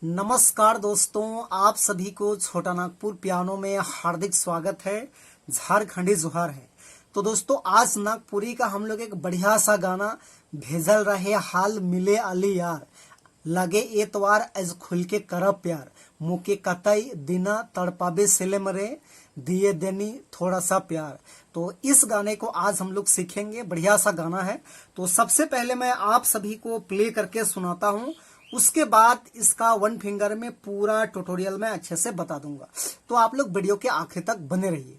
नमस्कार दोस्तों, आप सभी को छोटा नागपुर पियानो में हार्दिक स्वागत है। झारखंडी जुहार है। तो दोस्तों, आज नागपुरी का हम लोग एक बढ़िया सा गाना भेजल रहे हाल मिले अली यार, लगे एतवार एज खुल के करब प्यार, मुके कतई दिना तड़पाबे सिले मरे, दिए देनी थोड़ा सा प्यार। तो इस गाने को आज हम लोग सीखेंगे। बढ़िया सा गाना है। तो सबसे पहले मैं आप सभी को प्ले करके सुनाता हूँ, उसके बाद इसका वन फिंगर में पूरा ट्यूटोरियल में अच्छे से बता दूंगा। तो आप लोग वीडियो के आखिर तक बने रहिए।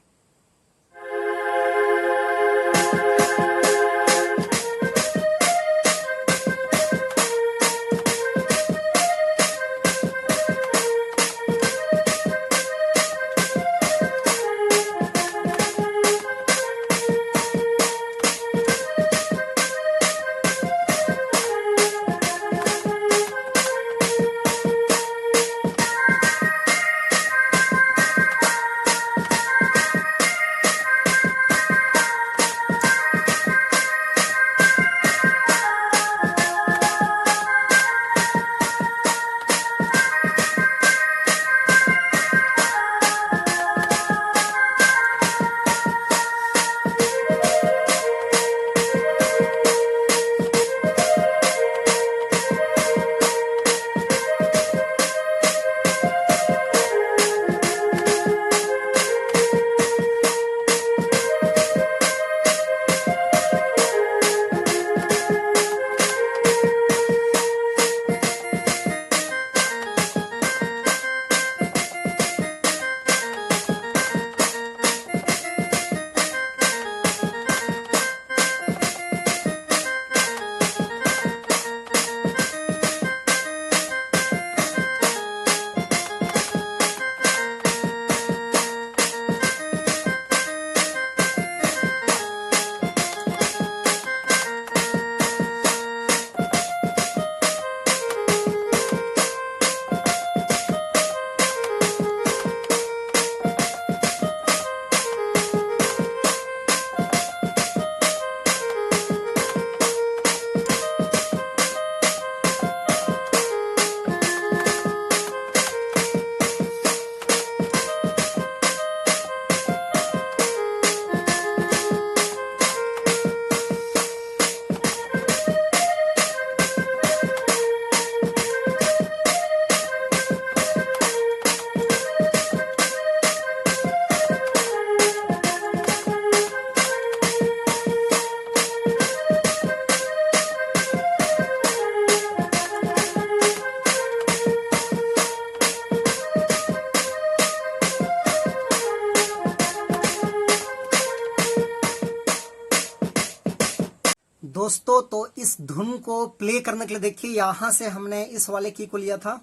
दोस्तों, तो इस धुन को प्ले करने के लिए देखिए, यहां से हमने इस वाले की को लिया था,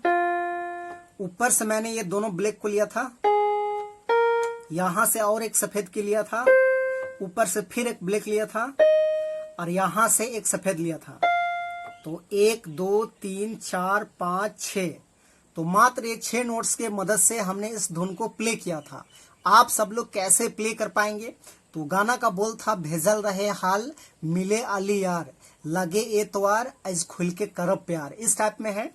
ऊपर से मैंने ये दोनों ब्लैक को लिया था, यहां से और एक सफेद की लिया था, ऊपर से फिर एक ब्लैक लिया था, और यहां से एक सफेद लिया था। तो 1 2 3 4 5 6, तो मात्र ये 6 नोट्स के मदद से हमने इस धुन को प्ले किया था। आप सब लोग कैसे प्ले कर पाएंगे? तो गाना का बोल था, भेजल रहे हाल मिले अली यार, लगे एतवार एज खुल के करब प्यार, इस टाइप में है।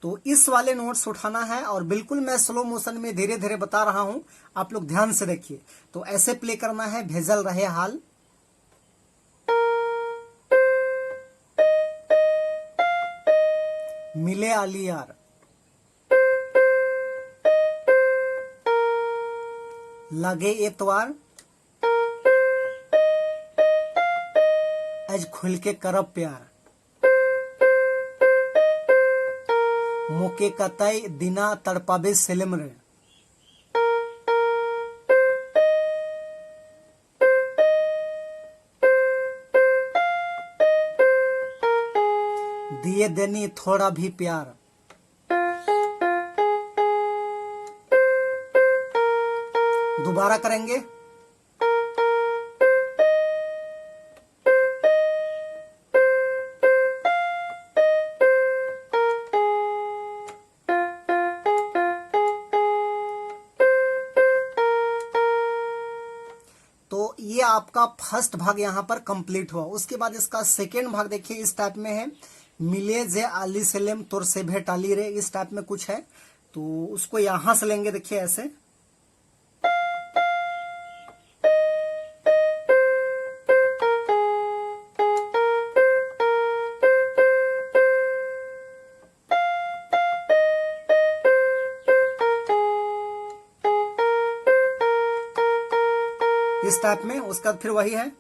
तो इस वाले नोट्स उठाना है, और बिल्कुल मैं स्लो मोशन में धीरे धीरे बता रहा हूं, आप लोग ध्यान से देखिए। तो ऐसे प्ले करना है, भेजल रहे हाल, मिले अली यार, लगे एतवार एज खुल के करब प्यार, मुके कतई दिना तड़पाबे सिलम रे, दिए देनी थोड़ा भी प्यार। दोबारा करेंगे। तो ये आपका फर्स्ट भाग यहाँ पर कंप्लीट हुआ। उसके बाद इसका सेकेंड भाग देखिए, इस टाइप में है, मिले जे आली सेलेम तोर से भेटाली रे, इस टाइप में कुछ है। तो उसको यहां से लेंगे, देखिए ऐसे। इस टाइप में। उसका फिर वही है।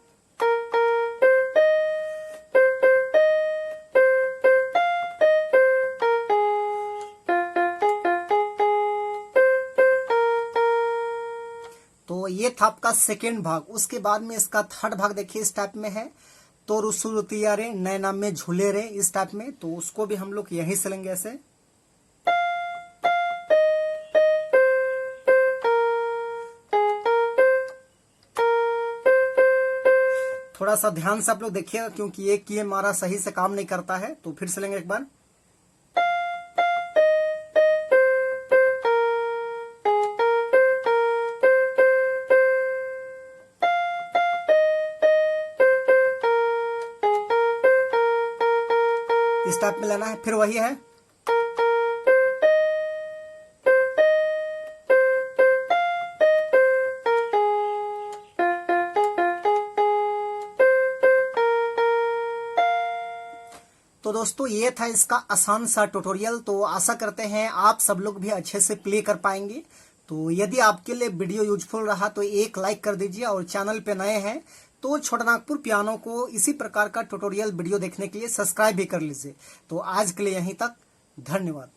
तो ये था आपका सेकेंड भाग। उसके बाद में इसका थर्ड भाग देखिए इस टाइप में है। तो रुसुलतिया रे नए नाम में झूले रे, इस टाइप में। तो उसको भी हम लोग यहीं से लेंगे ऐसे। थोड़ा सा ध्यान से आप लोग देखिएगा, क्योंकि एक ये हमारा सही से काम नहीं करता है। तो फिर से लेंगे एक बार। इस टाइप में लेना है। फिर वही है। तो दोस्तों ये था इसका आसान सा ट्यूटोरियल। तो आशा करते हैं आप सब लोग भी अच्छे से प्ले कर पाएंगे। तो यदि आपके लिए वीडियो यूजफुल रहा तो एक लाइक कर दीजिए, और चैनल पे नए हैं तो छोटा नागपुर पियानो को इसी प्रकार का ट्यूटोरियल वीडियो देखने के लिए सब्सक्राइब भी कर लीजिए। तो आज के लिए यहीं तक, धन्यवाद।